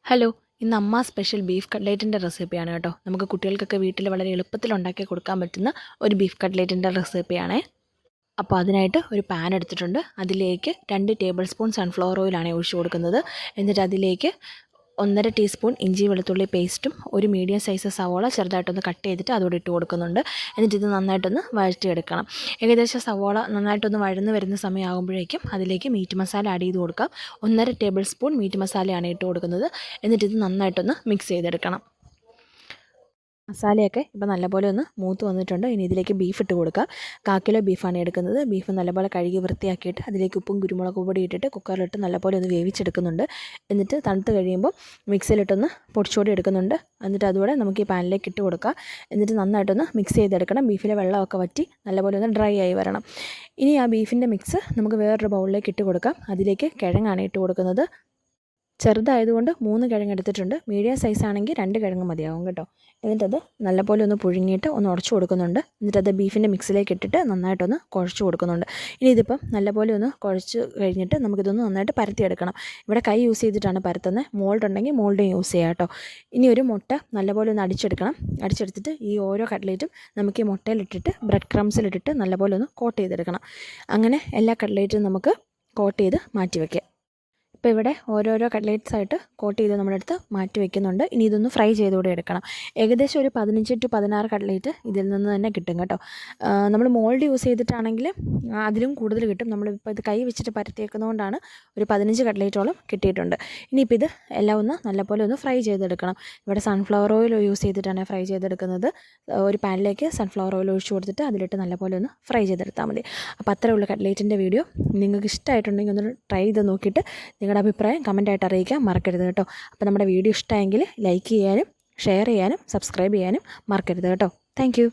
Hello, ഇന്ന് അമ്മ special beef കട്ട്ലേറ്റിൻ്റെ റെസിപ്പിയാണ് കേട്ടോ. നമുക്ക് കുട്ടികൾക്കൊക്കെ വീട്ടിൽ വളരെ എളുപ്പത്തിൽ ഉണ്ടാക്കി കൊടുക്കാൻ പറ്റുന്ന ഒരു ബീഫ് കട്ട്ലേറ്റിൻ്റെ റെസിപ്പിയാണേ. അപ്പോൾ അതിനായിട്ട് ഒരു പാൻ എടുത്തിട്ടുണ്ട്. അതിലേക്ക് 2 ടേബിൾ സ്പൂൺ സൺഫ്ലവർ ഓയിലാണ് ഒഴിച്ചു കൊടുക്കുന്നത്. എന്നിട്ട് അതിലേക്ക് 1.5 ടീസ്പൂൺ ഇഞ്ചി വെളുത്തുള്ളി പേസ്റ്റും ഒരു മീഡിയം സൈസ് സവോള ചെറുതായിട്ടൊന്ന് കട്ട് ചെയ്തിട്ട് അതോടെ ഇട്ട് കൊടുക്കുന്നുണ്ട്. എന്നിട്ട് ഇത് നന്നായിട്ടൊന്ന് വഴറ്റിയെടുക്കണം. ഏകദേശം സവോള നന്നായിട്ടൊന്ന് വഴന്ന് വരുന്ന സമയമാകുമ്പോഴേക്കും അതിലേക്ക് മീറ്റ് മസാല ആഡ് ചെയ്ത് കൊടുക്കാം. 1.5 ടേബിൾ സ്പൂൺ മീറ്റ് മസാലയാണ് ഇട്ട് കൊടുക്കുന്നത്. എന്നിട്ട് ഇത് നന്നായിട്ടൊന്ന് മിക്സ് ചെയ്തെടുക്കണം. മസാലയൊക്കെ ഇപ്പോൾ നല്ലപോലെ ഒന്ന് മൂത്ത് വന്നിട്ടുണ്ട്. ഇനി ഇതിലേക്ക് ബീഫ് ഇട്ട് കൊടുക്കാം. 1/4 കിലോ ബീഫാണ് എടുക്കുന്നത്. ബീഫ് നല്ലപോലെ കഴുകി വൃത്തിയാക്കിയിട്ട് അതിലേക്ക് ഉപ്പും കുരുമുളക് പൊടി ഇട്ടിട്ട് കുക്കറിലിട്ട് നല്ലപോലെ ഒന്ന് വേവിച്ചെടുക്കുന്നുണ്ട്. എന്നിട്ട് തണുത്ത് കഴിയുമ്പോൾ മിക്സിയിലിട്ടൊന്ന് പൊടിച്ചുകൂടി എടുക്കുന്നുണ്ട്. എന്നിട്ട് അതുകൂടെ നമുക്ക് ഈ പാനിലേക്ക് ഇട്ട് കൊടുക്കാം. എന്നിട്ട് നന്നായിട്ടൊന്ന് മിക്സ് ചെയ്തെടുക്കണം. ബീഫിലെ വെള്ളമൊക്കെ വറ്റി നല്ലപോലെ ഒന്ന് ഡ്രൈ ആയി വരണം. ഇനി ആ ബീഫിൻ്റെ മിക്സ് നമുക്ക് വേറൊരു ബൗളിലേക്ക് ഇട്ട് കൊടുക്കാം. അതിലേക്ക് കിഴങ്ങാണ് ഇട്ട് കൊടുക്കുന്നത്. ചെറുതായതുകൊണ്ട് 3 കിഴങ്ങ് എടുത്തിട്ടുണ്ട്. മീഡിയം സൈസ് ആണെങ്കിൽ 2 കിഴങ്ങ് മതിയാവും കേട്ടോ. എന്നിട്ടത് നല്ലപോലെ ഒന്ന് പുഴുങ്ങിയിട്ട് ഒന്ന് ഉടച്ചു കൊടുക്കുന്നുണ്ട്. എന്നിട്ടത് ബീഫിൻ്റെ മിക്സിലേക്ക് ഇട്ടിട്ട് നന്നായിട്ടൊന്ന് കുഴച്ച് കൊടുക്കുന്നുണ്ട്. ഇനി ഇതിപ്പം നല്ലപോലെ ഒന്ന് കുഴച്ച് കഴിഞ്ഞിട്ട് നമുക്കിതൊന്ന് നന്നായിട്ട് പരത്തിയെടുക്കണം. ഇവിടെ കൈ യൂസ് ചെയ്തിട്ടാണ് പരത്തുന്നത്. മോൾഡ് ഉണ്ടെങ്കിൽ മോൾഡും യൂസ് ചെയ്യാം കേട്ടോ. ഇനി ഒരു മുട്ട നല്ലപോലെ ഒന്ന് അടിച്ചെടുക്കണം. അടിച്ചെടുത്തിട്ട് ഈ ഓരോ കട്ട്ലേറ്റും നമുക്ക് ഈ മുട്ടയിലിട്ടിട്ട് ബ്രെഡ് ക്രംസിലിട്ടിട്ട് നല്ലപോലെ ഒന്ന് കോട്ട് ചെയ്തെടുക്കണം. അങ്ങനെ എല്ലാ കട്ട്ലേറ്റും നമുക്ക് കോട്ട് ചെയ്ത് മാറ്റി വയ്ക്കാം. ഇപ്പോൾ ഇവിടെ ഓരോരോ കട്ട്ലേറ്റ്സ് ആയിട്ട് കോട്ട് ചെയ്ത് നമ്മളെടുത്ത് മാറ്റി വെക്കുന്നുണ്ട്. ഇനി ഇതൊന്ന് ഫ്രൈ ചെയ്തുകൂടെ എടുക്കണം. ഏകദേശം ഒരു 15 to 16 കട്ട്ലേറ്റ് ഇതിൽ നിന്ന് തന്നെ കിട്ടും കേട്ടോ. നമ്മൾ മോൾഡ് യൂസ് ചെയ്തിട്ടാണെങ്കിൽ അതിലും കൂടുതൽ കിട്ടും. നമ്മളിപ്പോൾ ഇത് കൈ വെച്ചിട്ട് പരത്തിയേക്കുന്നതുകൊണ്ടാണ് ഒരു 15 കട്ട്ലേറ്റോളം കിട്ടിയിട്ടുണ്ട്. ഇനിയിപ്പോൾ ഇത് എല്ലാം ഒന്ന് നല്ലപോലെ ഒന്ന് ഫ്രൈ ചെയ്തെടുക്കണം. ഇവിടെ സൺഫ്ലവർ ഓയിൽ യൂസ് ചെയ്തിട്ടാണ് ഫ്രൈ ചെയ്തെടുക്കുന്നത്. ഒരു പാനിലേക്ക് സൺഫ്ലവർ ഓയിൽ ഒഴിച്ച് കൊടുത്തിട്ട് അതിലിട്ട് നല്ലപോലെ ഒന്ന് ഫ്രൈ ചെയ്തെടുത്താൽ മതി. അപ്പോൾ അത്രയുള്ള കട്ട്ലേറ്റിൻ്റെ വീഡിയോ നിങ്ങൾക്ക് ഇഷ്ടമായിട്ടുണ്ടെങ്കിൽ ഒന്ന് ട്രൈ ചെയ്ത് നോക്കിയിട്ട് നിങ്ങളുടെ അഭിപ്രായം കമൻറ്റായിട്ട് അറിയിക്കാൻ മറക്കരുത് കേട്ടോ. അപ്പോൾ നമ്മുടെ വീഡിയോ ഇഷ്ടമായെങ്കിൽ ലൈക്ക് ചെയ്യാനും ഷെയർ ചെയ്യാനും സബ്സ്ക്രൈബ് ചെയ്യാനും മറക്കരുത് കേട്ടോ. താങ്ക്